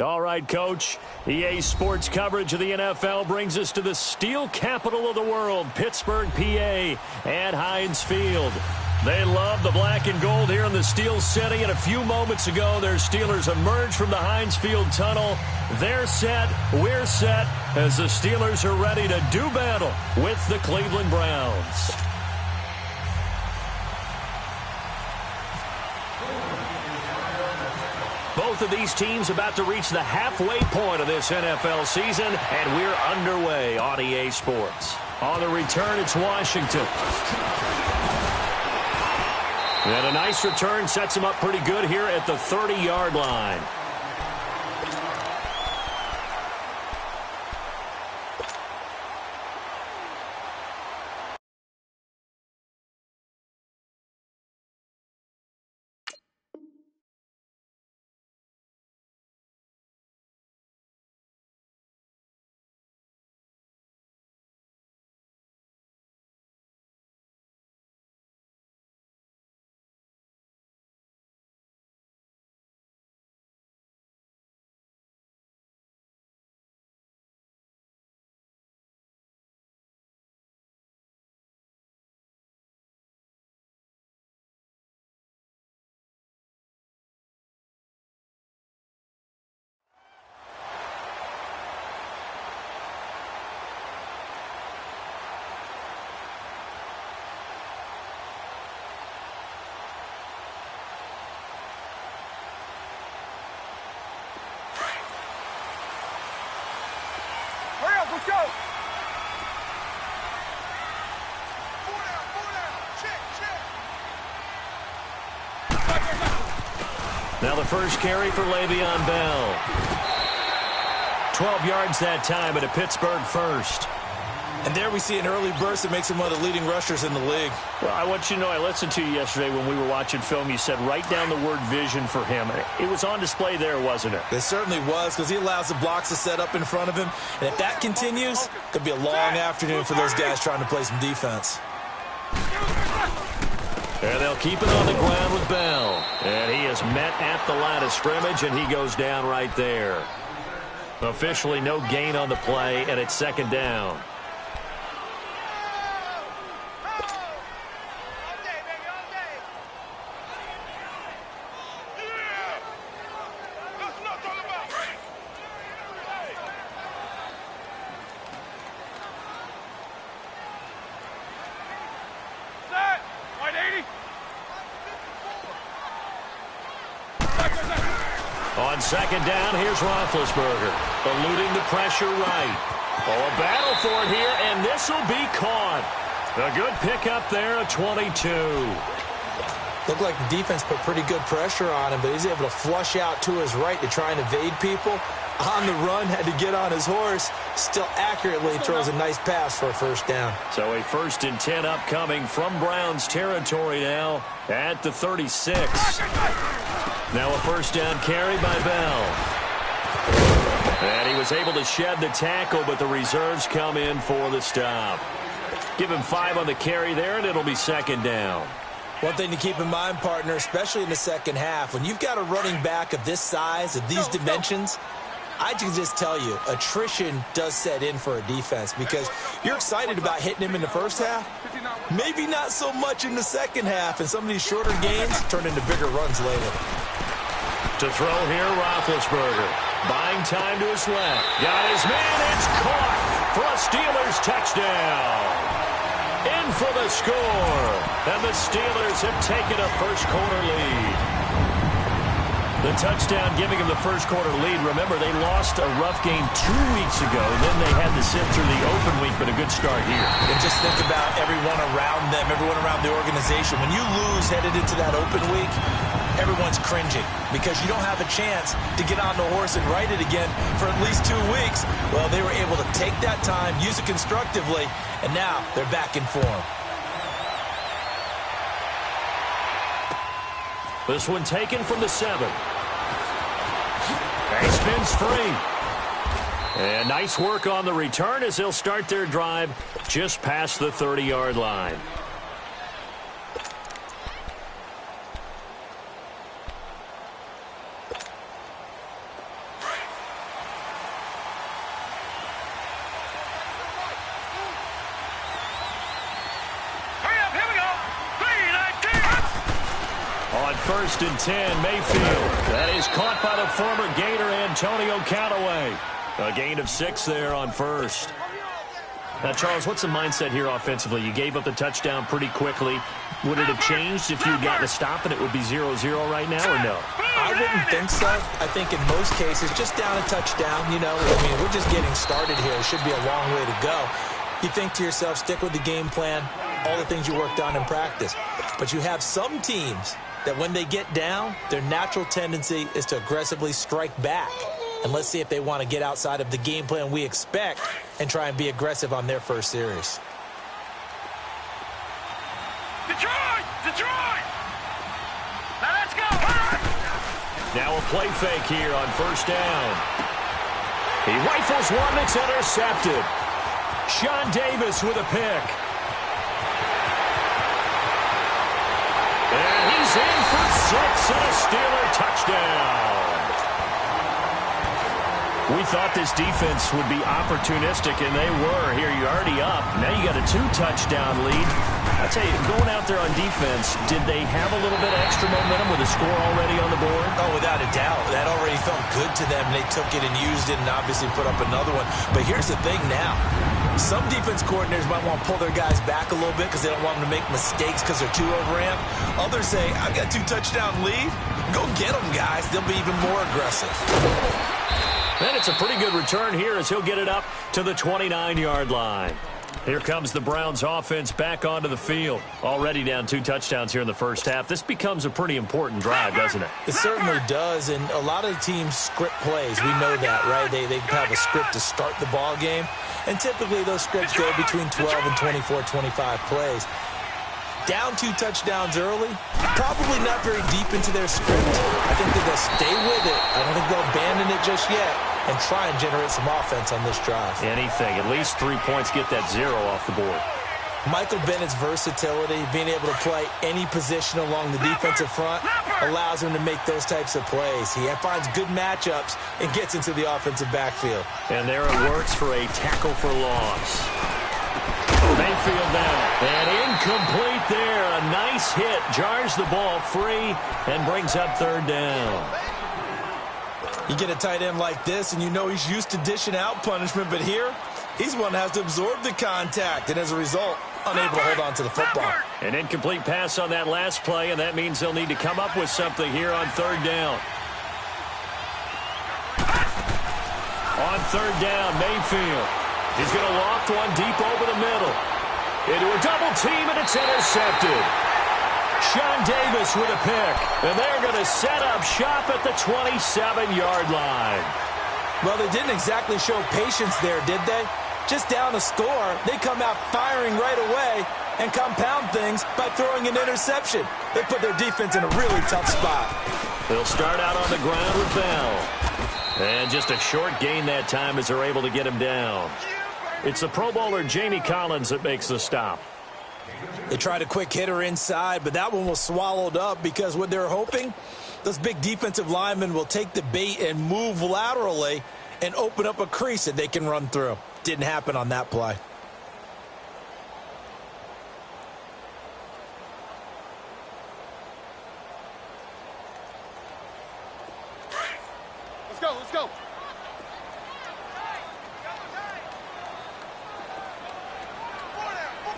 All right, Coach. EA Sports coverage of the NFL brings us to the steel capital of the world, Pittsburgh, PA, at Heinz Field. They love the black and gold here in the Steel City, and a few moments ago, their Steelers emerged from the Heinz Field tunnel. They're set, we're set, as the Steelers are ready to do battle with the Cleveland Browns. Both of these teams about to reach the halfway point of this NFL season, and we're underway on EA Sports. On the return, it's Washington. And a nice return sets him up pretty good here at the 30-yard line. Let's go. Now the first carry for Le'Veon Bell. 12 yards that time, and a Pittsburgh first. And there we see an early burst that makes him one of the leading rushers in the league. Well, I want you to know, I listened to you yesterday when we were watching film. You said write down the word vision for him. It was on display there, wasn't it? It certainly was, because he allows the blocks to set up in front of him. And if that continues, it could be a long afternoon for those guys trying to play some defense. And they'll keep it on the ground with Bell. And he is met at the line of scrimmage, and he goes down right there. Officially no gain on the play, and it's second down. On second down, here's Roethlisberger, eluding the pressure right. Oh, a battle for it here, and this will be caught. A good pickup there, a 22. Looked like the defense put pretty good pressure on him, but he's able to flush out to his right to try and evade people. On the run, had to get on his horse. Still accurately throws a nice pass for a first down. So a 1st and 10 upcoming from Browns territory now at the 36. Now a first down carry by Bell. And he was able to shed the tackle, but the reserves come in for the stop. Give him 5 on the carry there, and it'll be second down. One thing to keep in mind, partner, especially in the second half, when you've got a running back of this size, of these dimensions, I can just tell you, attrition does set in for a defense because you're excited about hitting him in the first half. Maybe not so much in the second half, and some of these shorter gains turn into bigger runs later. To throw here, Roethlisberger. Buying time to his left. Got his man. It's caught for a Steelers touchdown. In for the score. And the Steelers have taken a first-quarter lead. The touchdown giving them the first-quarter lead. Remember, they lost a rough game 2 weeks ago. Then they had to sit through the open week, but a good start here. And just think about everyone around them, everyone around the organization. When you lose headed into that open week, everyone's cringing because you don't have a chance to get on the horse and ride it again for at least 2 weeks. Well, they were able to take that time, use it constructively, and now they're back in form. This one taken from the 7. He spins free. And nice work on the return as they'll start their drive just past the 30-yard line. On 1st and 10, Mayfield. That is caught by the former Gator, Antonio Callaway. A gain of 6 there on 1st. Now, Charles, what's the mindset here offensively? You gave up the touchdown pretty quickly. Would it have changed if you had gotten a stop and it would be 0-0 right now, or no? I wouldn't think so. I think in most cases, just down a touchdown, you know, I mean, we're just getting started here. It should be a long way to go. You think to yourself, stick with the game plan, all the things you worked on in practice. But you have some teams that when they get down, their natural tendency is to aggressively strike back. And let's see if they want to get outside of the game plan we expect and try and be aggressive on their first series. Detroit! Detroit! Now let's go! Now a play fake here on 1st down. He rifles one that's intercepted. Sean Davis with a pick. And he's in for 6 and a Steeler touchdown. We thought this defense would be opportunistic, and they were. Here, you're already up. Now you got a 2-touchdown lead. I tell you, going out there on defense, did they have a little bit of extra momentum with a score already on the board? Oh, without a doubt. That already felt good to them. They took it and used it and obviously put up another one. But here's the thing now. Some defense coordinators might want to pull their guys back a little bit because they don't want them to make mistakes because they're too overramped. Others say, I've got a 2-touchdown lead. Go get them, guys. They'll be even more aggressive. And it's a pretty good return here as he'll get it up to the 29-yard line. Here comes the Browns offense back onto the field. Already down 2 touchdowns here in the first half. This becomes a pretty important drive, doesn't it? It certainly does, and a lot of the teams script plays. We know that, right? They have a script to start the ball game, and typically those scripts go between 12 and 24, 25 plays. Down 2 touchdowns early, probably not very deep into their script. I think that they'll stay with it. I don't think they'll abandon it just yet and try and generate some offense on this drive. Anything. At least 3 points, get that 0 off the board. Michael Bennett's versatility, being able to play any position along the defensive front, allows him to make those types of plays. He finds good matchups and gets into the offensive backfield. And there it works for a tackle for loss. Mayfield now, and incomplete there. A nice hit, jars the ball free, and brings up 3rd down. You get a tight end like this, and you know he's used to dishing out punishment, but here, he's one that has to absorb the contact, and as a result, unable to hold on to the football. An incomplete pass on that last play, and that means they'll need to come up with something here on 3rd down. On 3rd down, Mayfield. He's going to loft one deep over the middle. Into a double team, and it's intercepted. Sean Davis with a pick. And they're going to set up shop at the 27-yard line. Well, they didn't exactly show patience there, did they? Just down a score, they come out firing right away and compound things by throwing an interception. They put their defense in a really tough spot. They'll start out on the ground with Bell. And just a short gain that time as they're able to get him down. It's the Pro Bowler Jamie Collins that makes the stop. They tried a quick hitter inside, but that one was swallowed up because what they're hoping, those big defensive linemen will take the bait and move laterally and open up a crease that they can run through. Didn't happen on that play. Let's go, let's go.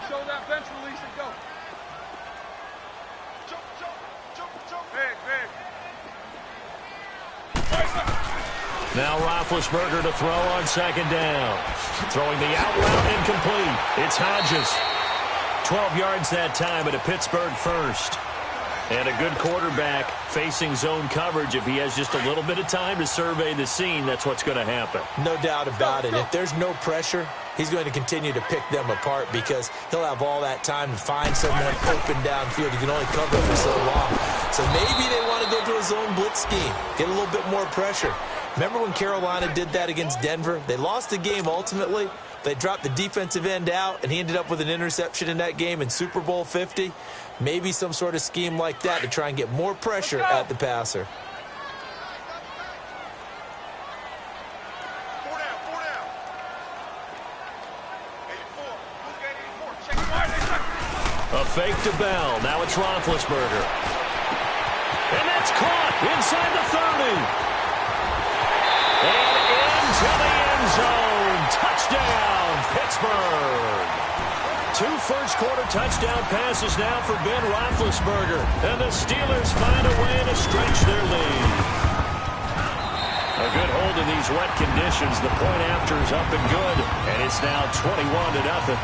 Show that bench release and go. Jump. Big. Now Roethlisberger to throw on 2nd down. Throwing the out route incomplete. It's Hodges. 12 yards that time at a Pittsburgh first. And a good quarterback facing zone coverage. If he has just a little bit of time to survey the scene, that's what's going to happen. No doubt about it. If there's no pressure, he's going to continue to pick them apart because he'll have all that time to find someone open downfield. You can only cover for so long. So maybe they want to go to a zone blitz scheme, get a little bit more pressure. Remember when Carolina did that against Denver? They lost the game ultimately. They dropped the defensive end out, and he ended up with an interception in that game in Super Bowl 50. Maybe some sort of scheme like that to try and get more pressure at the passer. Four down. 84. A fake to Bell. Now it's Roethlisberger. And that's caught inside the 30. And into the end zone. Touchdown, Pittsburgh. 2 first-quarter touchdown passes now for Ben Roethlisberger. And the Steelers find a way to stretch their lead. A good hold in these wet conditions. The point after is up and good. And it's now 21-0.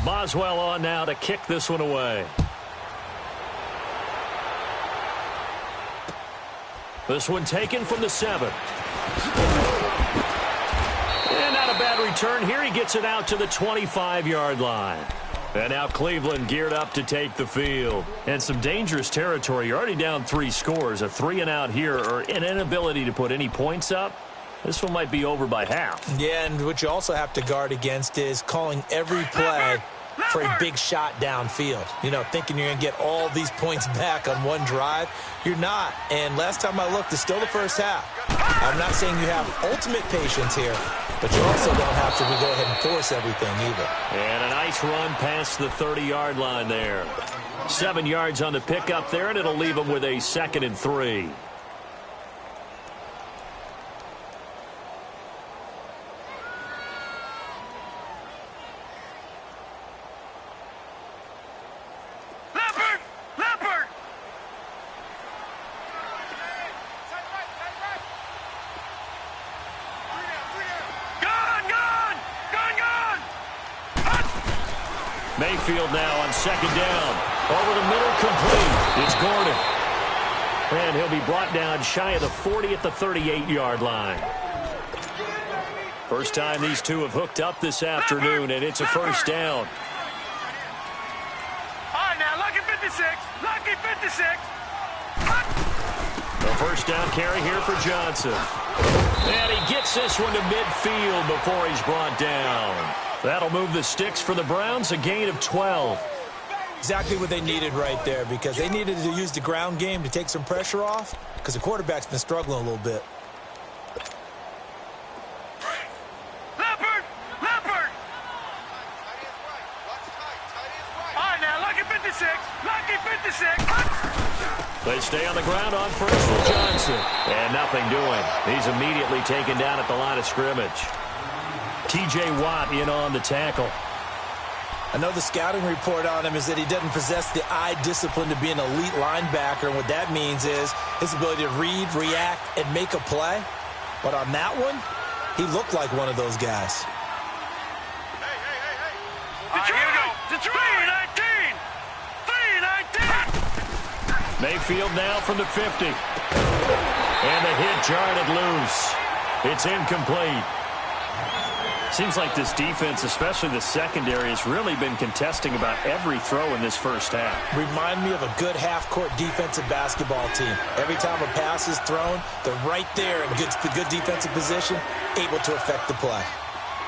Boswell on now to kick this one away. This one taken from the 7. And not a bad return here. He gets it out to the 25-yard line. And now Cleveland geared up to take the field. And some dangerous territory. You're already down 3 scores. A 3-and-out here or an inability to put any points up. This one might be over by half. Yeah, and what you also have to guard against is calling every play for a big shot downfield. You know, thinking you're going to get all these points back on one drive. You're not. And last time I looked, it's still the first half. I'm not saying you have ultimate patience here, but you also don't have to go ahead and force everything either. And a nice run past the 30-yard line there. 7 yards on the pickup there, and it'll leave them with a 2nd and 3. Mayfield now on 2nd down. Over the middle, complete. It's Gordon. And he'll be brought down shy of the 40 at the 38-yard line. First time these two have hooked up this afternoon, and it's a first down. All right, now, lucky 56. Lucky 56. A first down carry here for Johnson. And he gets this one to midfield before he's brought down. That'll move the sticks for the Browns, a gain of 12. Exactly what they needed right there, because they needed to use the ground game to take some pressure off, because the quarterback's been struggling a little bit. Leopard! Leopard! All right, now, lucky 56. Lucky 56. They stay on the ground on first with Johnson. And nothing doing. He's immediately taken down at the line of scrimmage. T.J. Watt in on the tackle. I know the scouting report on him is that he doesn't possess the eye discipline to be an elite linebacker. And what that means is his ability to read, react, and make a play. But on that one, he looked like one of those guys. Hey. Detroit! Here we go. Detroit! 3-19! Mayfield now from the 50. And the hit jarred it loose. It's incomplete. Seems like this defense, especially the secondary, has really been contesting about every throw in this first half. Remind me of a good half-court defensive basketball team. Every time a pass is thrown, they're right there in good defensive position, able to affect the play.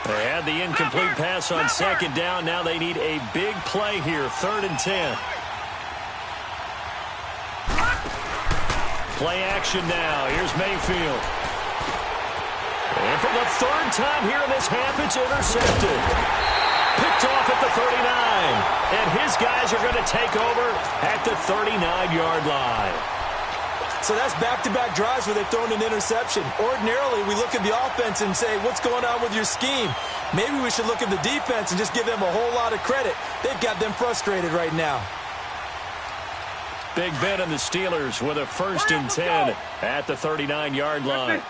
They had the incomplete pass on 2nd down. Now they need a big play here, 3rd and 10. Play action now. Here's Mayfield. And for the 3rd time here in this half, it's intercepted. Picked off at the 39. And his guys are going to take over at the 39-yard line. So that's back-to-back drives where they've thrown an interception. Ordinarily, we look at the offense and say, what's going on with your scheme? Maybe we should look at the defense and just give them a whole lot of credit. They've got them frustrated right now. Big Ben and the Steelers with a 1st and 10 at the 39-yard line.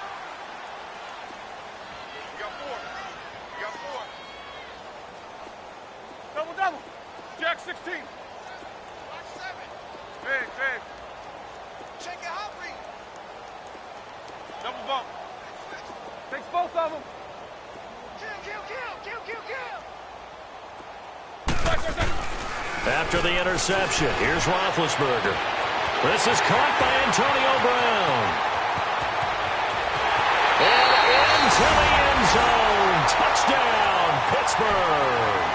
Double. Jack 16. Big. Check it out, Reed. Double bump. Takes both of them. Kill. After the interception, here's Roethlisberger. This is caught by Antonio Brown. And into the end zone. Touchdown, Pittsburgh.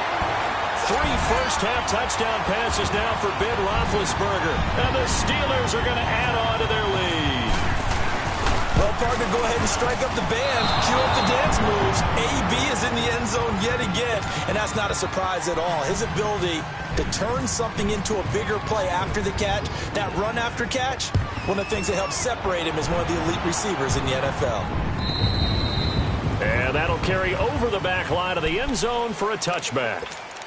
3 first-half touchdown passes now for Ben Roethlisberger. And the Steelers are going to add on to their lead. Well, partner, go ahead and strike up the band. Cue up the dance moves. AB is in the end zone yet again. And that's not a surprise at all. His ability to turn something into a bigger play after the catch, that run after catch, one of the things that helps separate him as one of the elite receivers in the NFL. And that'll carry over the back line of the end zone for a touchback.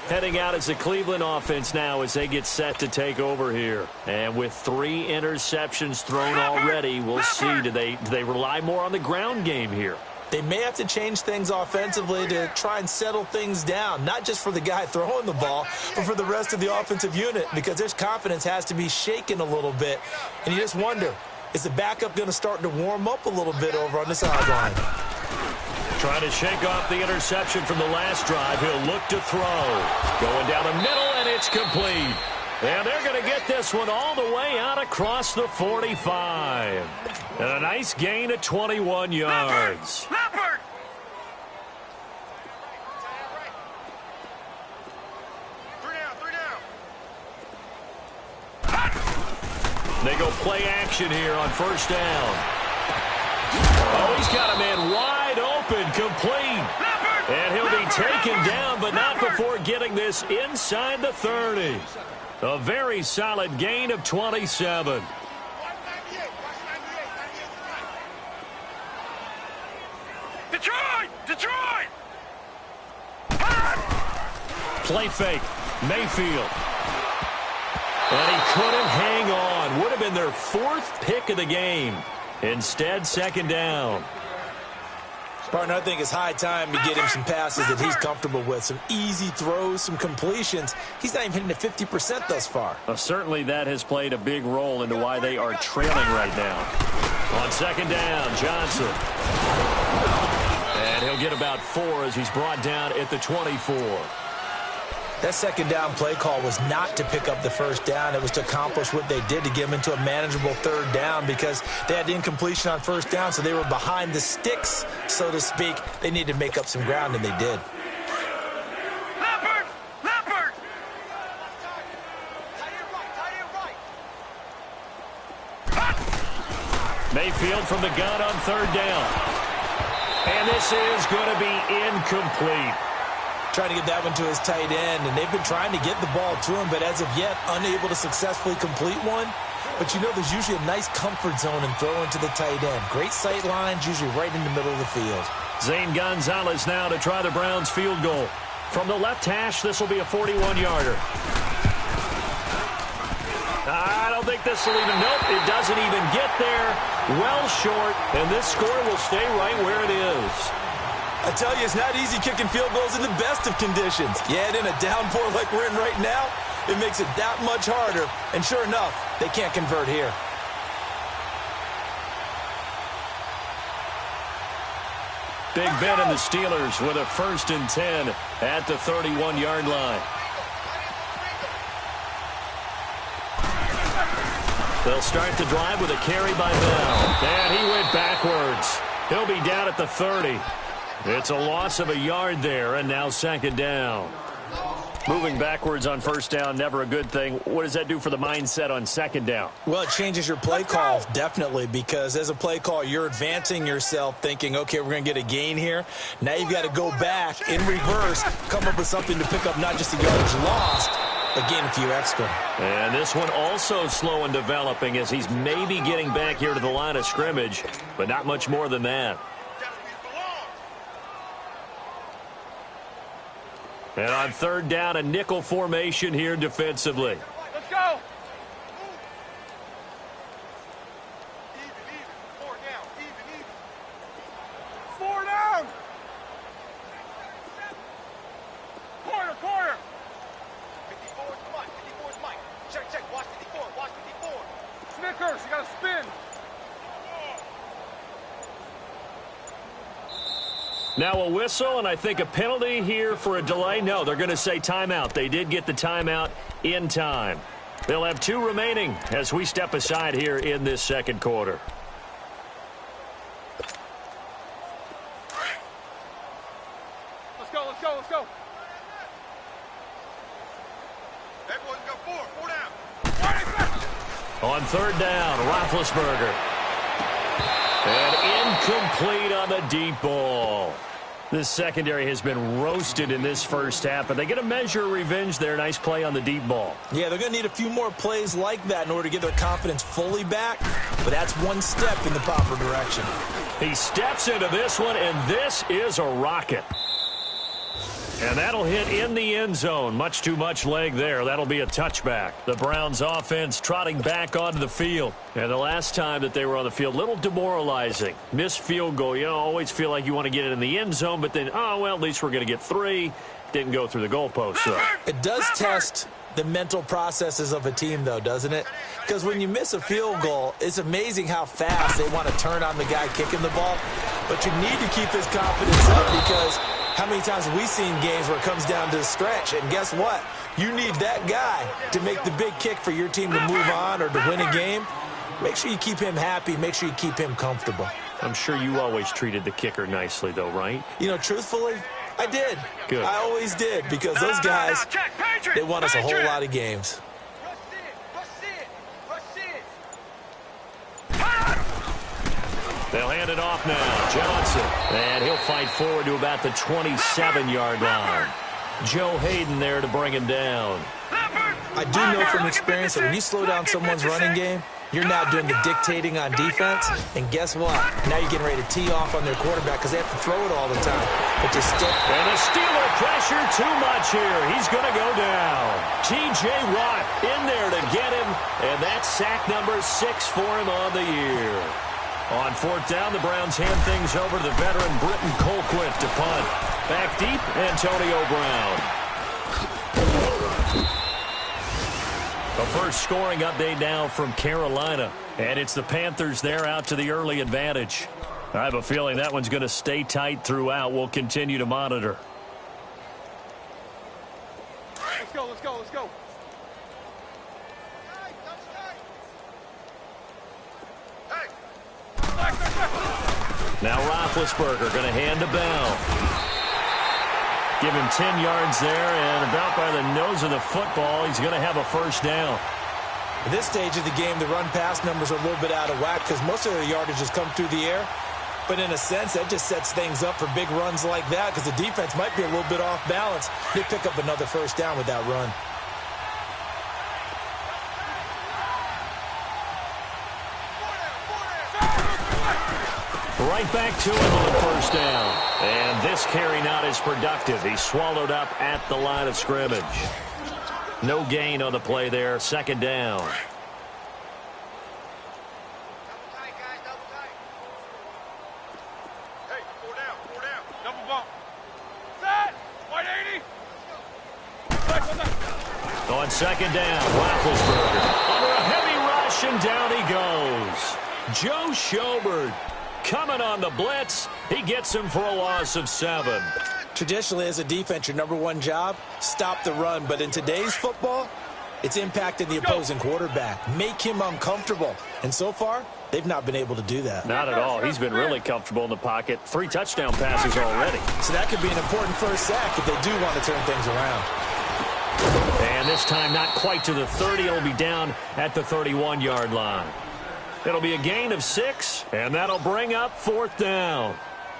Heading out as the Cleveland offense now as they get set to take over here. And with 3 interceptions thrown already, we'll see. Do they rely more on the ground game here? They may have to change things offensively to try and settle things down, not just for the guy throwing the ball, but for the rest of the offensive unit, because their confidence has to be shaken a little bit. And you just wonder, is the backup going to start to warm up a little bit over on the sideline? Trying to shake off the interception from the last drive. He'll look to throw. Going down the middle, and it's complete. And they're going to get this one all the way out across the 45. And a nice gain of 21 yards. Leopard! Three down. They go play action here on first down. Oh, he's got a man wide open, complete. And he'll be taken down, but not before getting this inside the 30. A very solid gain of 27. Detroit! Play fake. Mayfield. And he couldn't hang on. Would have been their 4th pick of the game. Instead, second down. Partner, I think it's high time to get him some passes that he's comfortable with. Some easy throws, some completions. He's not even hitting at 50% thus far. Well, certainly that has played a big role into why they are trailing right now. On second down, Johnson. And he'll get about 4 as he's brought down at the 24. That second down play call was not to pick up the first down. It was to accomplish what they did, to get them into a manageable third down, because they had incompletion on first down, so they were behind the sticks, so to speak. They needed to make up some ground, and they did. Leopard! Mayfield from the gun on third down. And this is going to be incomplete. Trying to get that one to his tight end, and they've been trying to get the ball to him, but as of yet, unable to successfully complete one. But you know, there's usually a nice comfort zone in throwing to the tight end. Great sight lines, usually right in the middle of the field. Zane Gonzalez now to try the Browns field goal. From the left hash, this will be a 41-yarder. I don't think this will even, nope, it doesn't even get there. Well short, and this score will stay right where it is. I tell you, it's not easy kicking field goals in the best of conditions. Yet in a downpour like we're in right now, it makes it that much harder. And sure enough, they can't convert here. Big Ben and the Steelers with a 1st and 10 at the 31-yard line. They'll start the drive with a carry by Bell. And he went backwards. He'll be down at the 30. It's a loss of a yard there, and now second down. Moving backwards on first down, never a good thing. What does that do for the mindset on second down? Well, it changes your play call, definitely, because as a play call, you're advancing yourself thinking, okay, we're going to get a gain here. Now you've got to go back in reverse, come up with something to pick up not just the yardage lost, but gain a few extra. And this one also slow in developing as he's maybe getting back here to the line of scrimmage, but not much more than that. And on third down, a nickel formation here defensively. Let's go! Four down! Corner! 54's Mike. 54's Mike. Check. Watch 54. Snickers, you gotta spin. Now a whistle, and I think a penalty here for a delay. No, they're going to say timeout. They did get the timeout in time. They'll have 2 remaining as we step aside here in this second quarter. Let's go, let's go, let's go. Everyone go four down. On third down, Roethlisberger. And incomplete on the deep ball. This secondary has been roasted in this first half, but they get a measure of revenge there. Nice play on the deep ball. Yeah, they're going to need a few more plays like that in order to get their confidence fully back, but that's one step in the proper direction. He steps into this one, and this is a rocket. And that'll hit in the end zone. Much too much leg there. That'll be a touchback. The Browns offense trotting back onto the field. And the last time that they were on the field, little demoralizing. Missed field goal. You always feel like you want to get it in the end zone, but then, oh, well, at least we're going to get 3. Didn't go through the goalpost, though. It does test the mental processes of a team, though, doesn't it? Because when you miss a field goal, it's amazing how fast they want to turn on the guy kicking the ball. But you need to keep his confidence up because how many times have we seen games where it comes down to the stretch? And guess what? You need that guy to make the big kick for your team to move on or to win a game. Make sure you keep him happy. Make sure you keep him comfortable. I'm sure you always treated the kicker nicely, though, right? You know, truthfully, I did. Good. I always did because those guys, they won us a whole lot of games. They'll hand it off now. Johnson. And he'll fight forward to about the 27-yard line. Joe Hayden there to bring him down. I do know from experience that when you slow down someone's running game, you're now doing the dictating on defense. And guess what? Now you're getting ready to tee off on their quarterback because they have to throw it all the time. But you still... And the Steeler pressure too much here. He's going to go down. T.J. Watt in there to get him. And that's sack number 6 for him on the year. On fourth down, the Browns hand things over to the veteran Britton Colquitt to punt. Back deep, Antonio Brown. The first scoring update now from Carolina. And it's the Panthers there out to the early advantage. I have a feeling that one's going to stay tight throughout. We'll continue to monitor. Let's go, let's go, let's go. Now Roethlisberger going to hand to Bell. Give him 10 yards there, and about by the nose of the football, he's going to have a first down. At this stage of the game, the run-pass numbers are a little bit out of whack because most of their yardage has come through the air. But in a sense, that just sets things up for big runs like that because the defense might be a little bit off balance. They pick up another first down with that run. Right back to him on first down. And this carry not as productive. He's swallowed up at the line of scrimmage. No gain on the play there. Second down. Double tight, guys, double tight. Hey, four down. Double bump. Set. 180. On second down, Roethlisberger under a heavy rush, and down he goes. Joe Schobert coming on the blitz. He gets him for a loss of 7. Traditionally, as a defense, your number one job, stop the run. But in today's football, it's impacting the opposing quarterback. Make him uncomfortable. And so far, they've not been able to do that. Not at all. He's been really comfortable in the pocket. 3 touchdown passes already. So that could be an important first sack if they do want to turn things around. And this time not quite to the 30. It'll be down at the 31-yard line. It'll be a gain of 6, and that'll bring up fourth down.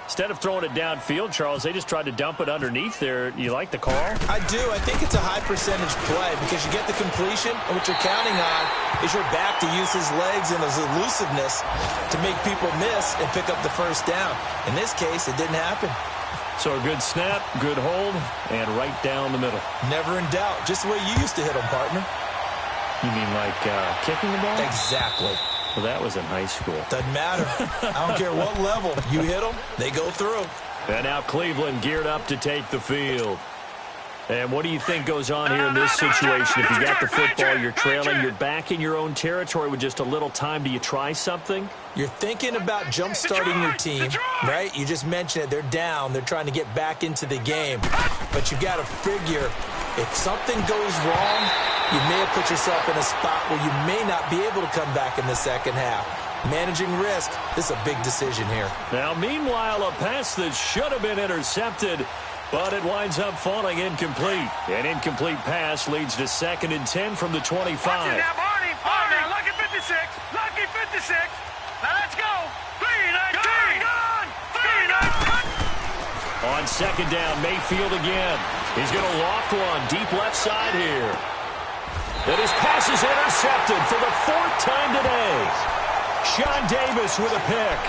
Instead of throwing it downfield, Charles, they just tried to dump it underneath there. You like the call? I do. I think it's a high-percentage play because you get the completion, and what you're counting on is your back to use his legs and his elusiveness to make people miss and pick up the first down. In this case, it didn't happen. So a good snap, good hold, and right down the middle. Never in doubt. Just the way you used to hit them, partner. You mean like kicking the ball? Exactly. Well, that was in high school. Doesn't matter. I don't care what level. You hit them, they go through. And now Cleveland geared up to take the field. And what do you think goes on here in this situation? If you got the football, you're trailing, you're back in your own territory with just a little time. Do you try something? You're thinking about jump-starting your team, right? You just mentioned it. They're down. They're trying to get back into the game. But you've got to figure if something goes wrong, you may have put yourself in a spot where you may not be able to come back in the second half. Managing risk, this is a big decision here. Now, meanwhile, a pass that should have been intercepted, but it winds up falling incomplete. An incomplete pass leads to 2nd and 10 from the 25. Watch it now, Barney. Now, lucky 56. Lucky 56. Now, let's go. 3-9. Gone. 3-9. On 2nd down, Mayfield again. He's going to loft one deep left side here. And his pass is intercepted for the 4th time today. Sean Davis with a pick.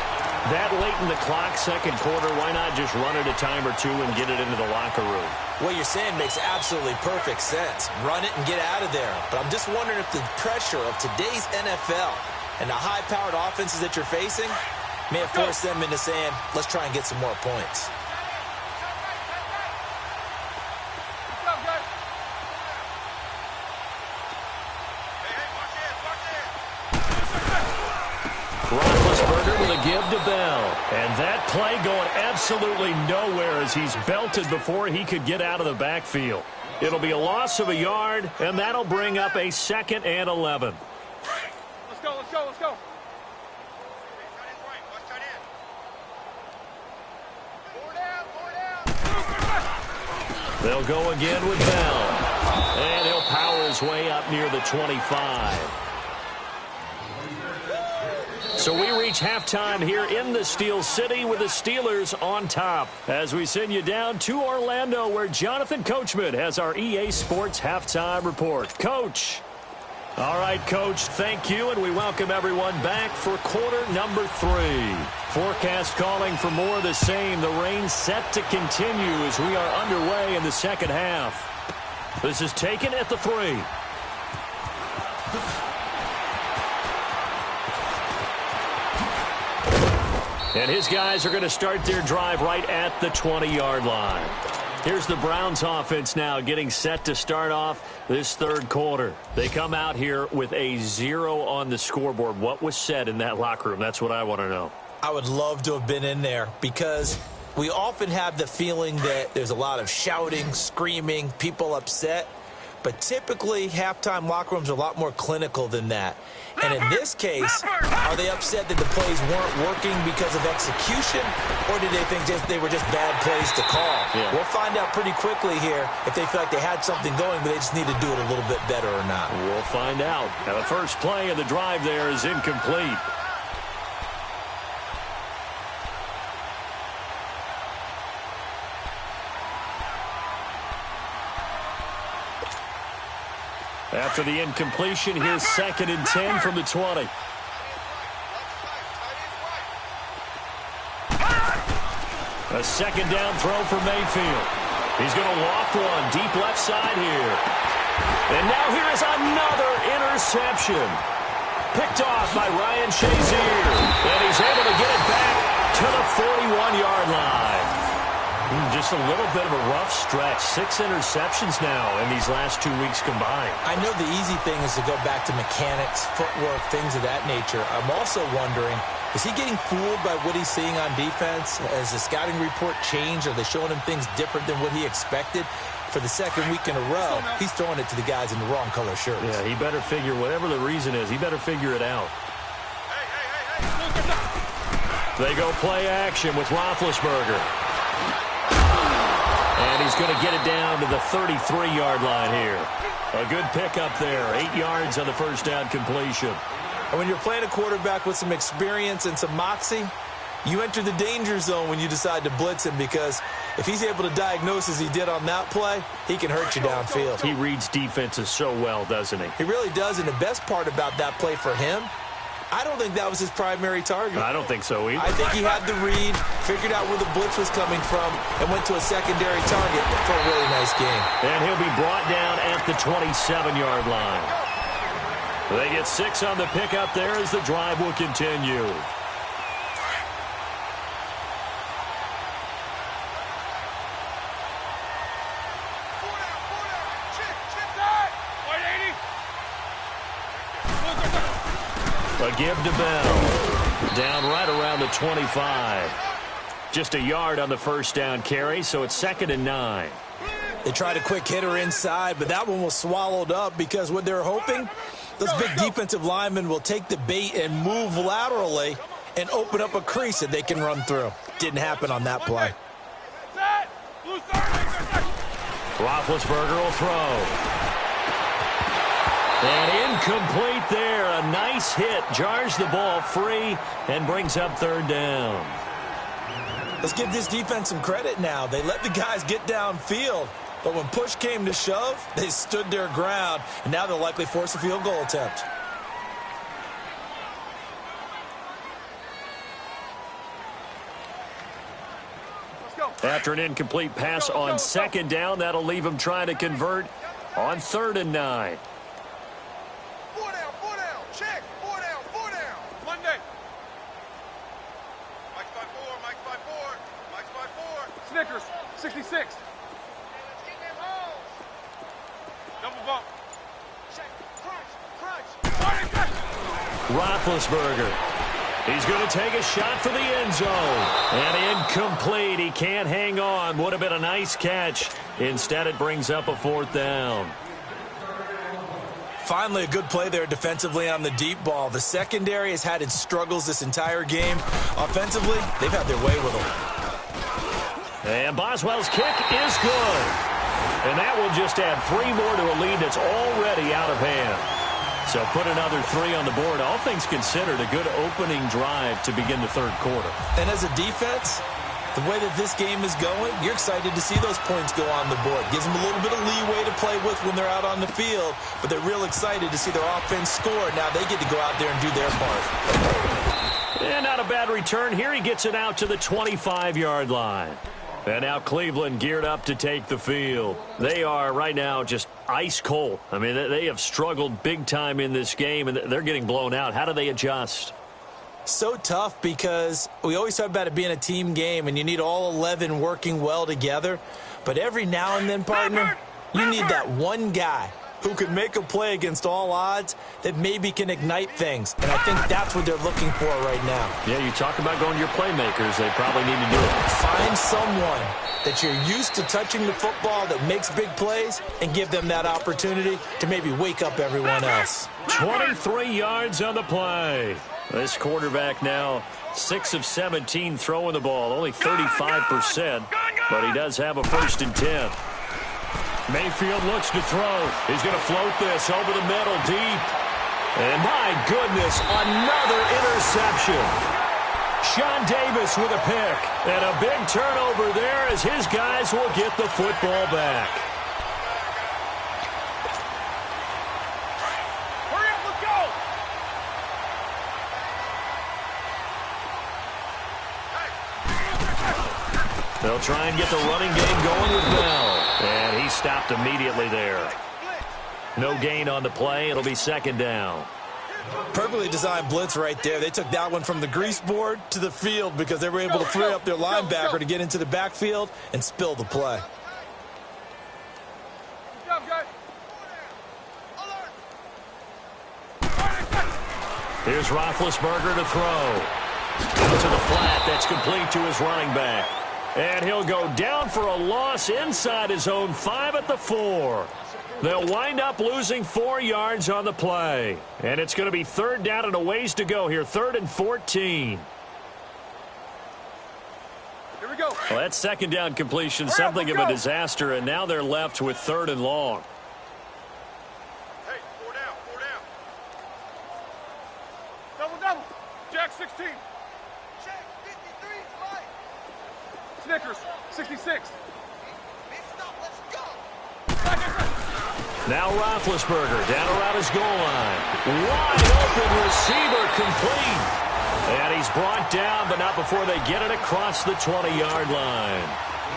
That late in the clock, second quarter, why not just run it a time or two and get it into the locker room? What you're saying makes absolutely perfect sense. Run it and get out of there. But I'm just wondering if the pressure of today's NFL and the high-powered offenses that you're facing may have forced them into saying, let's try and get some more points. Roethlisberger with a give to Bell. And that play going absolutely nowhere as he's belted before he could get out of the backfield. It'll be a loss of a yard, and that'll bring up a 2nd and 11. Let's go. They'll go again with Bell. And he'll power his way up near the 25. So we reach halftime here in the Steel City with the Steelers on top. As we send you down to Orlando, where Jonathan Coachman has our EA Sports halftime report. Coach. All right, Coach, thank you, and we welcome everyone back for quarter number 3. Forecast calling for more of the same. The rain set to continue as we are underway in the second half. This is taken at the 3. And his guys are going to start their drive right at the 20-yard line. Here's the Browns offense now getting set to start off this third quarter. They come out here with a 0 on the scoreboard. What was said in that locker room? That's what I want to know. I would love to have been in there because we often have the feeling that there's a lot of shouting, screaming, people upset. But typically, halftime locker rooms are a lot more clinical than that. And in this case, are they upset that the plays weren't working because of execution, or did they think they were just bad plays to call? Yeah. We'll find out pretty quickly here if they feel like they had something going, but they just need to do it a little bit better or not. We'll find out. Now, the first play of the drive there is incomplete. After the incompletion, here's 2nd and 10 from the 20. A 2nd down throw for Mayfield. He's going to loft one deep left side here. And now here is another interception. Picked off by Ryan Shazier. And he's able to get it back to the 41-yard line. Just a little bit of a rough stretch. 6 interceptions now in these last 2 weeks combined. I know the easy thing is to go back to mechanics, footwork, things of that nature. I'm also wondering, is he getting fooled by what he's seeing on defense? Has the scouting report changed? Are they showing him things different than what he expected? For the second week in a row, he's throwing it to the guys in the wrong color shirts. Yeah, he better figure, whatever the reason is, he better figure it out. They go play action with Roethlisberger. And he's going to get it down to the 33-yard line here. A good pickup there. 8 yards on the first down completion. And when you're playing a quarterback with some experience and some moxie, you enter the danger zone when you decide to blitz him, because if he's able to diagnose as he did on that play, he can hurt you downfield. He reads defenses so well, doesn't he? He really does, and the best part about that play for him, I don't think that was his primary target. I don't think so either. I think he had the read, figured out where the blitz was coming from, and went to a secondary target for a really nice game. And he'll be brought down at the 27-yard line. They get 6 on the pickup there as the drive will continue. A give to Bell. Down right around the 25. Just a yard on the first down carry, so it's 2nd and 9. They tried a quick hitter inside, but that one was swallowed up because what they're hoping, those big defensive linemen will take the bait and move laterally and open up a crease that they can run through. Didn't happen on that play. Roethlisberger will throw. And incomplete there. A nice hit. Jars the ball free and brings up third down. Let's give this defense some credit now. They let the guys get downfield, but when push came to shove, they stood their ground, and now they'll likely force a field goal attempt. After an incomplete pass on second down, that'll leave them trying to convert on 3rd and 9. 4 down, 4 down. Check. 4 down, 4 down. Monday. Mike's by 4, Mike's by 4, Mike's by 4. Snickers, 66. Let's get them holes. Double bump. Check. Crunch. Roethlisberger. He's going to take a shot for the end zone. And incomplete. He can't hang on. Would have been a nice catch. Instead, it brings up a 4th down. Finally, a good play there defensively on the deep ball. The secondary has had its struggles this entire game. Offensively, they've had their way with them. And Boswell's kick is good. And that will just add 3 more to a lead that's already out of hand. So put another 3 on the board. All things considered, a good opening drive to begin the 3rd quarter. And as a defense, the way that this game is going, you're excited to see those points go on the board. Gives them a little bit of leeway to play with when they're out on the field, but they're real excited to see their offense score. Now they get to go out there and do their part. And not a bad return here. He gets it out to the 25-yard line. And now Cleveland geared up to take the field. They are right now just ice cold. I mean, they have struggled big time in this game, and they're getting blown out. How do they adjust? So tough because we always talk about it being a team game, and you need all 11 working well together. But every now and then, partner, you need that one guy who can make a play against all odds that maybe can ignite things. And I think that's what they're looking for right now. Yeah, you talk about going to your playmakers. They probably need to do it. Find someone that you're used to touching the football that makes big plays and give them that opportunity to maybe wake up everyone else. 23 yards on the play. This quarterback now 6 of 17 throwing the ball, only 35%, but he does have a 1st and 10. Mayfield looks to throw. He's going to float this over the middle deep. And my goodness, another interception. Sean Davis with a pick. And a big turnover there as his guys will get the football back. Hurry up, let's go. They'll try and get the running game going with Bell. And he stopped immediately there. No gain on the play. It'll be 2nd down. Perfectly designed blitz right there. They took that one from the grease board to the field because they were able to free up their linebacker to get into the backfield and spill the play. Good job, guys. Here's Roethlisberger to throw. Out to the flat. That's complete to his running back. And he'll go down for a loss inside his own 5 at the 4. They'll wind up losing 4 yards on the play. And it's going to be 3rd down and a ways to go here. 3rd and 14. Here we go. Well, that 2nd down completion, something of a disaster, and now they're left with 3rd and long. Hey, 4 down, 4 down. Double. Jack, 16. Check. 53, Mike. Snickers, 66. Mixed up, let's go. Now Roethlisberger down around his goal line. Wide open receiver complete. And he's brought down, but not before they get it across the 20-yard line.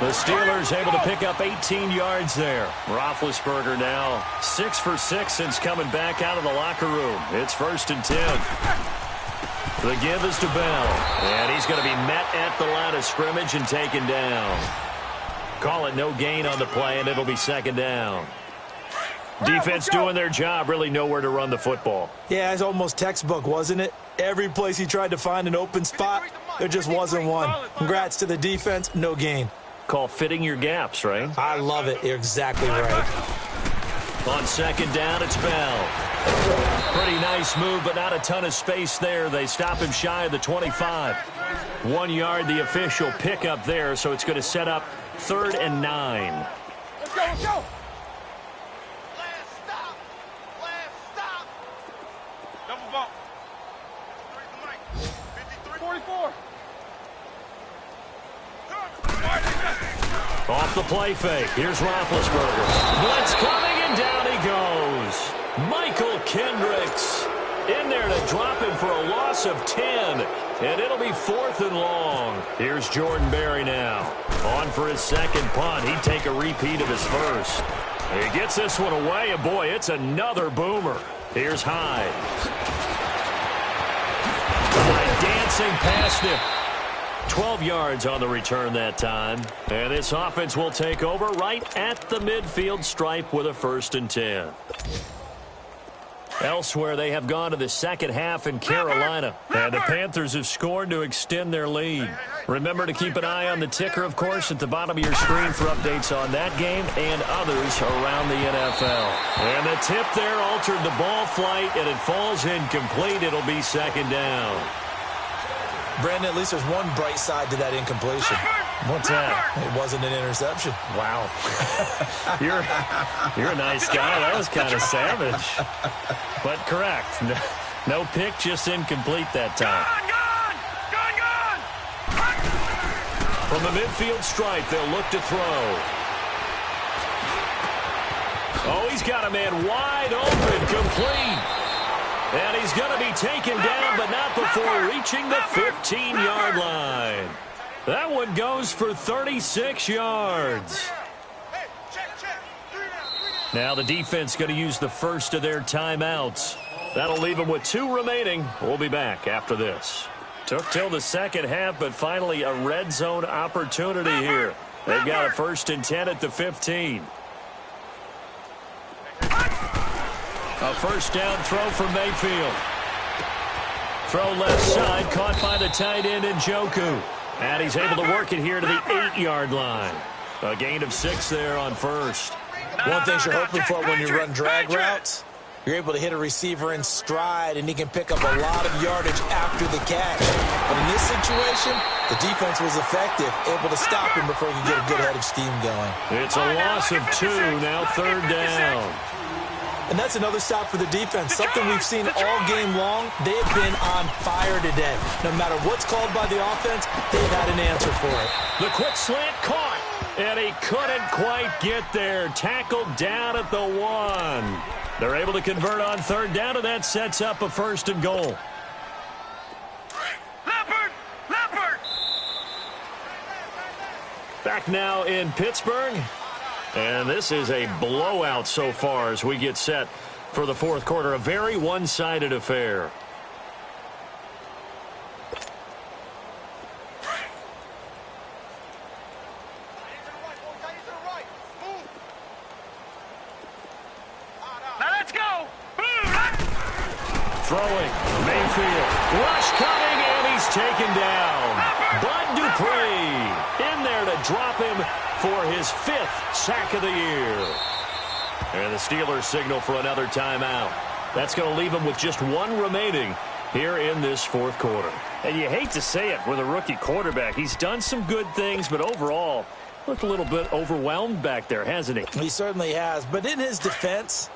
The Steelers able to pick up 18 yards there. Roethlisberger now 6 for 6 since coming back out of the locker room. It's 1st and 10. The give is to Bell. And he's going to be met at the line of scrimmage and taken down. Call it no gain on the play, and it'll be 2nd down. Defense doing their job, really nowhere to run the football. Yeah, it's almost textbook, wasn't it? Every place he tried to find an open spot, there just wasn't one. Congrats to the defense, no gain. call fitting your gaps, right? I love it. You're exactly right. On second down, it's Bell. Pretty nice move, but not a ton of space there. They stop him shy of the 25. 1 yard, the official pickup there, so it's going to set up 3rd and 9. Let's go, let's go. Last stop. Last stop. Double bump. 53. 44. Off the play fake. Here's Roethlisberger. Blitz coming, and down he goes. Michael Kendricks in there to drop him for a loss of 10. And it'll be 4th and long. Here's Jordan Berry now. On for his second punt. He'd take a repeat of his first. He gets this one away, and boy, it's another boomer. Here's Hyde. Dancing past him. 12 yards on the return that time. And this offense will take over right at the midfield stripe with a 1st and 10. Elsewhere, they have gone to the second half in Carolina. And the Panthers have scored to extend their lead. Remember to keep an eye on the ticker, of course, at the bottom of your screen for updates on that game and others around the NFL. And the tip there altered the ball flight, and it falls incomplete. It'll be 2nd down. Brandon, at least there's one bright side to that incompletion. What's that? It wasn't an interception. Wow. You're a nice guy. That was kind of savage. But correct. No pick, just incomplete that time. Gone! From the midfield stripe, they'll look to throw. Oh, he's got a man wide open, complete. And he's going to be taken down, but not before reaching the 15-yard line. That one goes for 36 yards. Hey, check. 3 down. Now the defense going to use the first of their timeouts. That'll leave them with 2 remaining. We'll be back after this. Took till the second half, but finally a red zone opportunity here. They've got a 1st and 10 at the 15. A 1st down throw from Mayfield. Throw left side, caught by the tight end Njoku. And he's able to work it here to the 8-yard line. A gain of 6 there on 1st. One thing you're hoping for when you run drag routes, you're able to hit a receiver in stride, and he can pick up a lot of yardage after the catch. But in this situation, the defense was effective, able to stop him before he could get a good head of steam going. It's a loss of 2, now 3rd down. And that's another stop for the defense, something we've seen all game long. They've been on fire today. No matter what's called by the offense, they've had an answer for it. The quick slant caught, and he couldn't quite get there. Tackled down at the 1. They're able to convert on 3rd down, and that sets up a 1st and goal. Leopard! Back now in Pittsburgh. And this is a blowout so far as we get set for the 4th quarter. A very one-sided affair. Now let's go! Throwing. Mayfield. Rush coming, and he's taken down. Bud Dupree in there to drop him for his 5th sack of the year. And the Steelers signal for another timeout. That's going to leave them with just 1 remaining here in this 4th quarter. And you hate to say it with a rookie quarterback. He's done some good things, but overall, looked a little bit overwhelmed back there, hasn't he? He certainly has. But in his defense,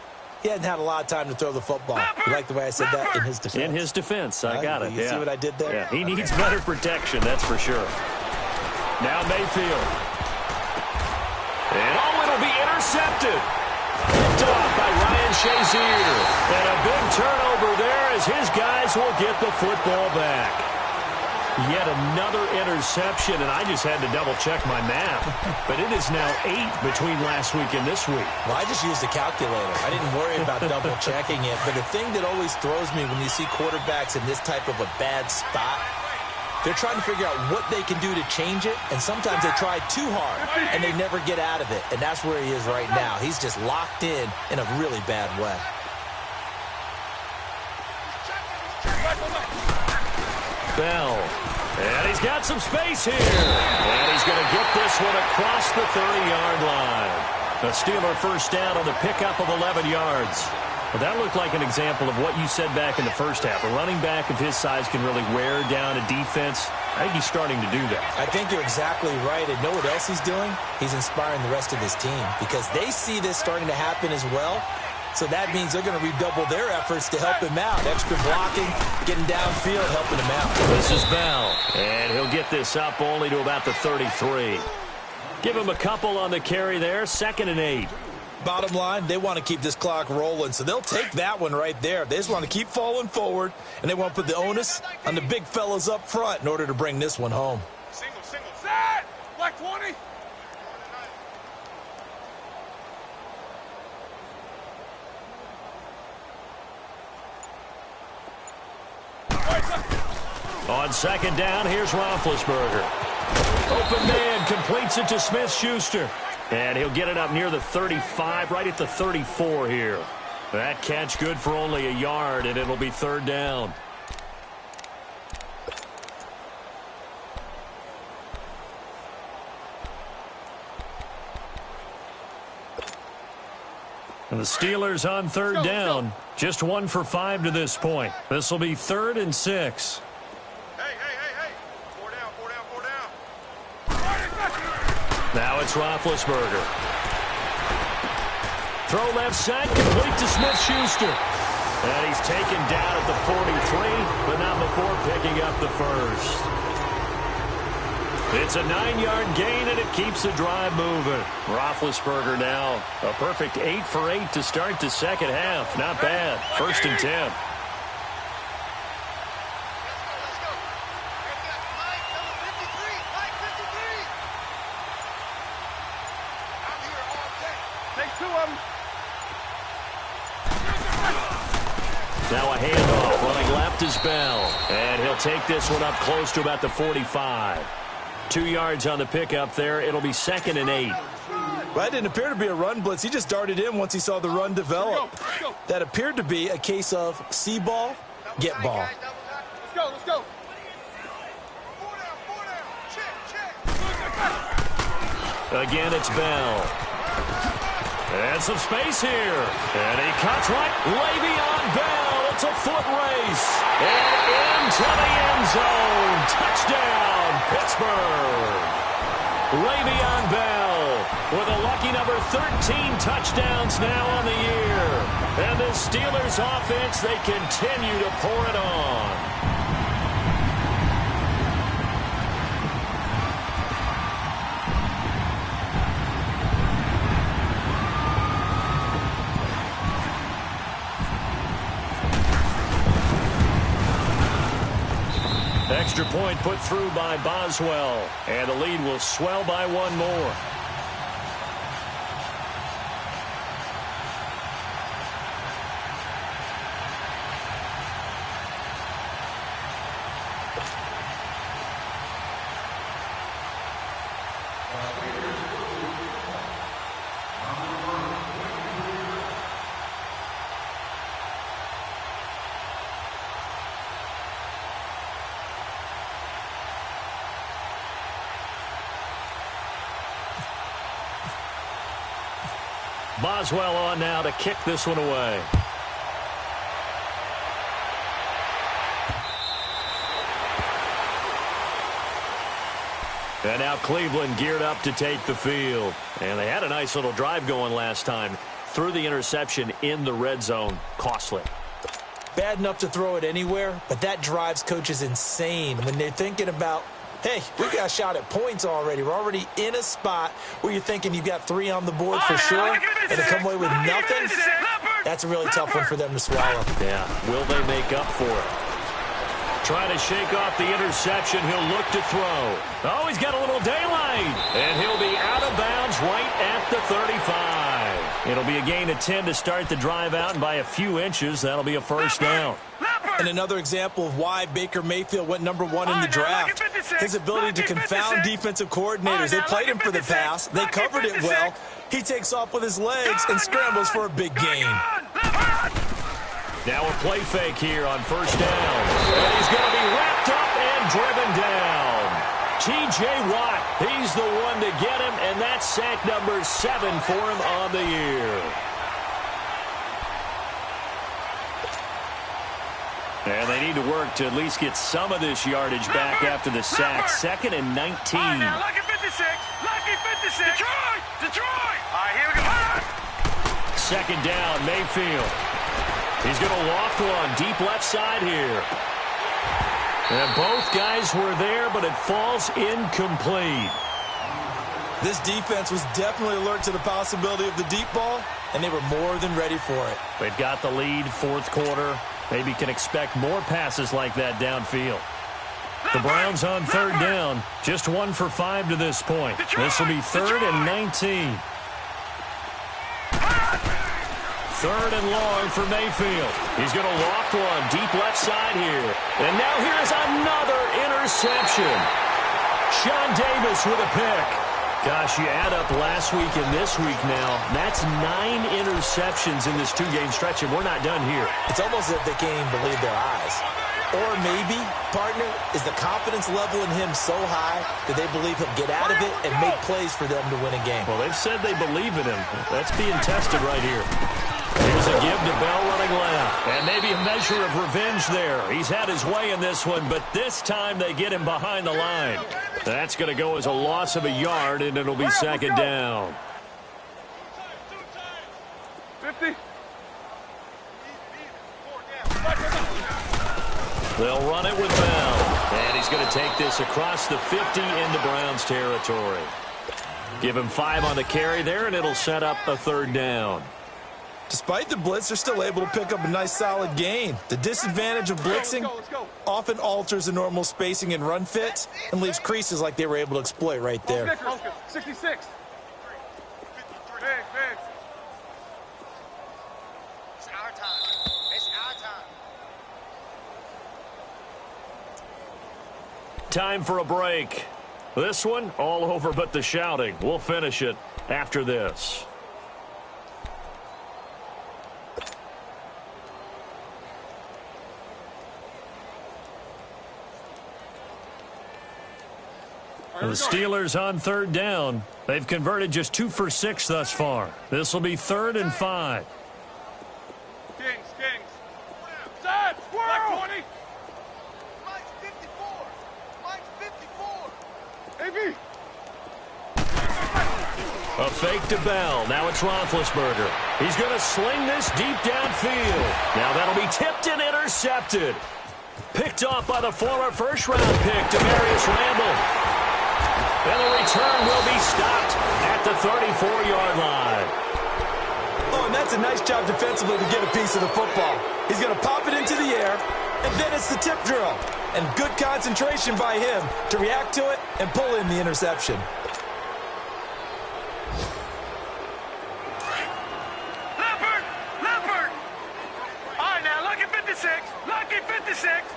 he hadn't had a lot of time to throw the football. You like the way I said that? In his defense. In his defense. I got it. You see what I did there? Yeah, he needs better protection, that's for sure. Now Mayfield. And it'll be intercepted. Picked off by Ryan Shazier. And a big turnover there as his guys will get the football back. Yet another interception, and I just had to double-check my math. But it is now 8 between last week and this week. Well, I just used a calculator. I didn't worry about double-checking it. But the thing that always throws me when you see quarterbacks in this type of a bad spot, they're trying to figure out what they can do to change it, and sometimes they try too hard, and they never get out of it. And that's where he is right now. He's just locked in a really bad way. Bell And he's got some space here. And he's going to get this one across the 30-yard line. A Steeler first down on the pickup of 11 yards. Well, that looked like an example of what you said back in the first half. A running back of his size can really wear down a defense. I think he's starting to do that. I think you're exactly right. And know what else he's doing? He's inspiring the rest of his team because they see this starting to happen as well. So that means they're going to redouble their efforts to help him out. Extra blocking, getting downfield, helping him out. This is Bell, and he'll get this up only to about the 33. Give him a couple on the carry there, 2nd and 8. Bottom line, they want to keep this clock rolling, so they'll take that one right there. They just want to keep falling forward, and they want to put the onus on the big fellas up front in order to bring this one home. Single. Set! Black 20. On 2nd down, here's Roethlisberger. Open man completes it to Smith-Schuster. And he'll get it up near the 35, right at the 34 here. That catch good for only a yard, and it'll be 3rd down. And the Steelers on 3rd down. Just 1 for 5 to this point. This will be 3rd and 6. Hey. 4 down. Now it's Roethlisberger. Throw left side, complete to Smith-Schuster. And he's taken down at the 43, but not before picking up the first. It's a 9-yard gain, and it keeps the drive moving. Roethlisberger now a perfect 8 for 8 to start the second half. Not bad. 1st and 10. Now a handoff. Running left is Bell. And he'll take this one up close to about the 45. 2 yards on the pickup there. It'll be 2nd and 8. Well, that didn't appear to be a run blitz. He just darted in once he saw the run develop. That appeared to be a case of see ball, get ball. Let's go. 4 down. Check. Again, it's Bell. And some space here. And he cuts right. Le'Veon Bell. It's a foot race. And into the end zone. Touchdown, Pittsburgh. Le'Veon Bell with a lucky number 13 touchdowns now on the year. And the Steelers offense, they continue to pour it on. Extra point put through by Boswell. And the lead will swell by 1 more. Boswell on now to kick this one away. And now Cleveland geared up to take the field. And they had a nice little drive going last time. Threw the interception in the red zone. Costly. Bad enough to throw it anywhere, but that drives coaches insane when they're thinking about, hey, we got a shot at points already. We're already in a spot where you're thinking you've got 3 on the board for sure, and to come away with nothing, that's a really tough one for them to swallow. Yeah, will they make up for it? Trying to shake off the interception. He'll look to throw. Oh, he's got a little daylight. And he'll be out of bounds right at the 35. It'll be a gain of 10 to start the drive out, and by a few inches, that'll be a first down. And another example of why Baker Mayfield went number 1 in the draft. His ability to confound defensive coordinators. They played him for the pass. They covered it well. He takes off with his legs and scrambles for a big gain. Now a play fake here on first down. And he's going to be wrapped up and driven down. T.J. Watt, he's the one to get him, and that's sack number 7 for him on the year. And they need to work to at least get some of this yardage back after the sack. 2nd and 19. All right, now, lucky 56. Lucky 56. Detroit! Detroit! All right, here we go. 2nd down, Mayfield. He's going to loft one deep left side here. And both guys were there, but it falls incomplete. This defense was definitely alert to the possibility of the deep ball, and they were more than ready for it. They've got the lead, 4th quarter. Maybe can expect more passes like that downfield. The Browns on 3rd down. Just 1 for 5 to this point. This will be 3rd and 19. 3rd and long for Mayfield. He's going to loft one deep left side here. And now here's another interception. Sean Davis with a pick. Gosh, you add up last week and this week now, that's 9 interceptions in this 2-game stretch, and we're not done here. It's almost as if they can't even believe their eyes. Or maybe, partner, is the confidence level in him so high that they believe he'll get out of it and make plays for them to win a game. Well, they've said they believe in him. That's being tested right here. Here's a give to Bell running left. And maybe a measure of revenge there. He's had his way in this one, but this time they get him behind the line. That's going to go as a loss of a yard, and it'll be 2nd down. 50. They'll run it with Bell. And he's going to take this across the 50 into Browns territory. Give him 5 on the carry there, and it'll set up a 3rd down. Despite the blitz, they're still able to pick up a nice solid gain. The disadvantage of blitzing often alters the normal spacing and run fits and leaves creases like they were able to exploit right there. 66. It's our time. It's our time. Time for a break. This one, all over but the shouting. We'll finish it after this. The Steelers on 3rd down. They've converted just 2 for 6 thus far. This will be 3rd and 5. Kings. Set. Black 20. Mike's 54. Mike's 54. AB. A fake to Bell. Now it's Roethlisberger. He's going to sling this deep downfield. Now that'll be tipped and intercepted. Picked off by the former first-round pick, Demarius Randall. And the return will be stopped at the 34-yard line. Oh, and that's a nice job defensively to get a piece of the football. He's going to pop it into the air, and then it's the tip drill. And good concentration by him to react to it and pull in the interception. Leopard. All right, now, lucky 56. Lucky 56.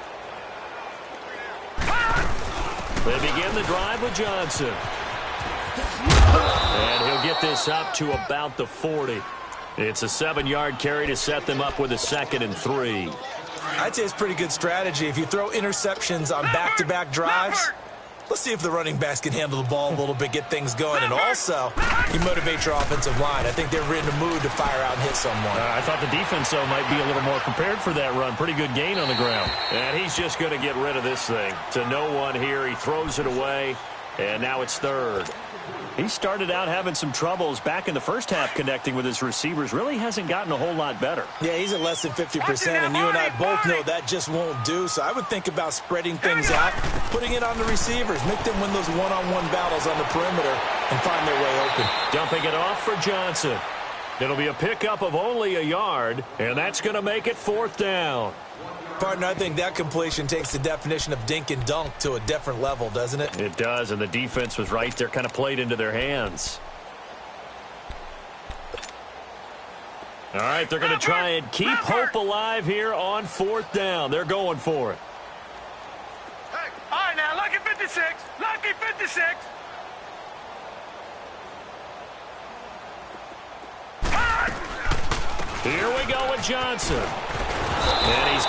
They begin the drive with Johnson. And he'll get this up to about the 40. It's a 7-yard carry to set them up with a 2nd and 3. I'd say it's pretty good strategy. If you throw interceptions on back-to-back drives, let's see if the running backs can handle the ball a little bit, get things going, and also you motivate your offensive line. I think they're in the mood to fire out and hit someone. I thought the defense, though, might be a little more prepared for that run. Pretty good gain on the ground. And he's just going to get rid of this thing. To no one here. He throws it away, and now it's 3rd. He started out having some troubles back in the first half connecting with his receivers. Really hasn't gotten a whole lot better. Yeah, he's at less than 50%, and you and I both know that just won't do. So I would think about spreading things out, putting it on the receivers, make them win those one-on-one battles on the perimeter and find their way open. Dumping it off for Johnson. It'll be a pickup of only a yard, and that's going to make it 4th down. Partner, I think that completion takes the definition of dink and dunk to a different level, doesn't it? It does, and the defense was right there, kind of played into their hands. All right, they're going to try and keep hope alive here on 4th down. They're going for it. All right, now, lucky 56. Lucky 56. Here we go with Johnson.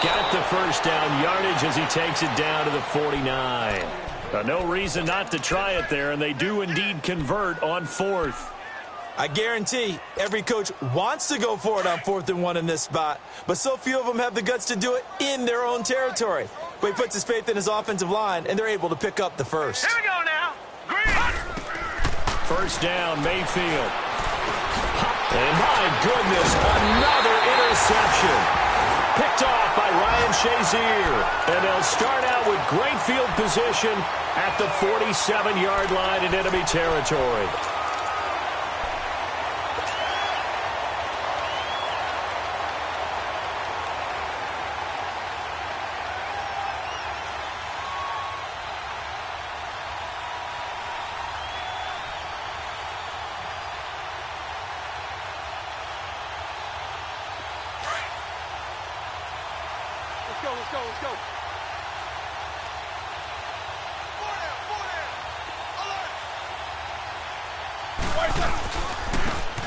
got the first down yardage as he takes it down to the 49. No reason not to try it there, and they do indeed convert on 4th. I guarantee every coach wants to go for it on 4th and 1 in this spot, but so few of them have the guts to do it in their own territory. But he puts his faith in his offensive line, and they're able to pick up the first. Here we go now. Green. First down, Mayfield. And my goodness, another interception. Picked off by Ryan Shazier. And they'll start out with great field position at the 47-yard line in enemy territory. Let's go.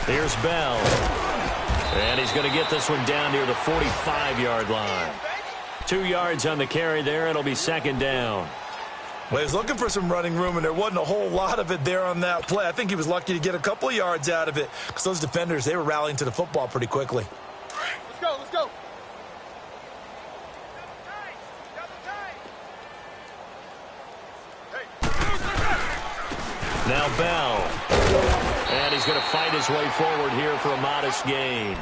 Here's Bell. And he's going to get this one down near the 45-yard line. 2 yards on the carry there. It'll be second down. Well, he was looking for some running room, and there wasn't a whole lot of it there on that play. I think he was lucky to get a couple of yards out of it because those defenders, they were rallying to the football pretty quickly. Let's go. Now Bell. And he's going to fight his way forward here for a modest gain.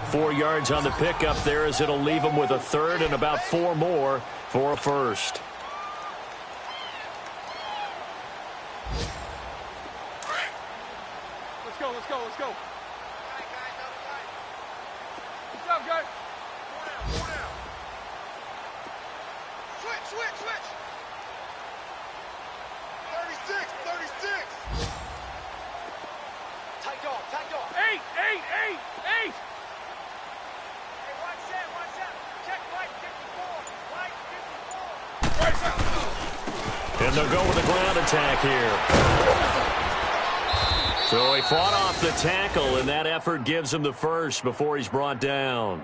4 yards on the pickup there as it'll leave him with a third and about 4 more for a first. Let's go. Good job, guys. Switch. 36. Tight dog. 8. Hey, watch that. Check right 54. And they'll go with the ground attack here. So he fought off the tackle, and that effort gives him the first before he's brought down.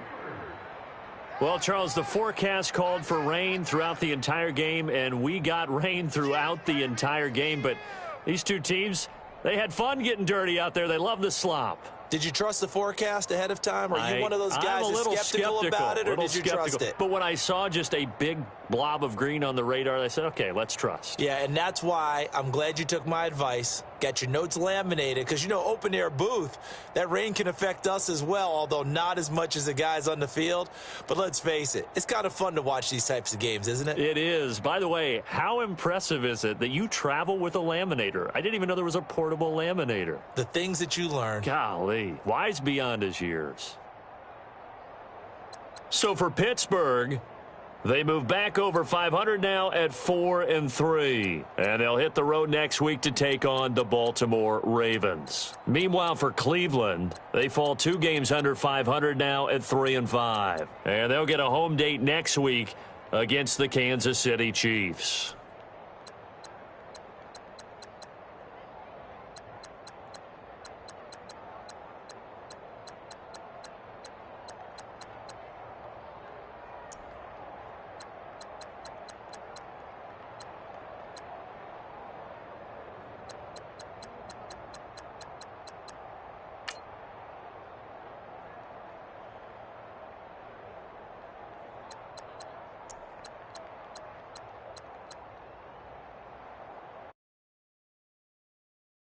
Well, Charles, the forecast called for rain throughout the entire game, and we got rain throughout the entire game. But these two teams, they had fun getting dirty out there. They love the slop. Did you trust the forecast ahead of time? Are you one of those guys that's skeptical about it, or did you trust it? But when I saw just a big blob of green on the radar, I said, okay, let's trust. Yeah, and that's why I'm glad you took my advice. Got your notes laminated, because, open-air booth, that rain can affect us as well, although not as much as the guys on the field. But let's face it, it's kind of fun to watch these types of games, isn't it? It is. By the way, how impressive is it that you travel with a laminator? I didn't even know there was a portable laminator. The things that you learn. Golly, wise beyond his years. So for Pittsburgh, they move back over 500 now at 4-3. And they'll hit the road next week to take on the Baltimore Ravens. Meanwhile, for Cleveland, they fall 2 games under 500 now at 3-5. And they'll get a home date next week against the Kansas City Chiefs.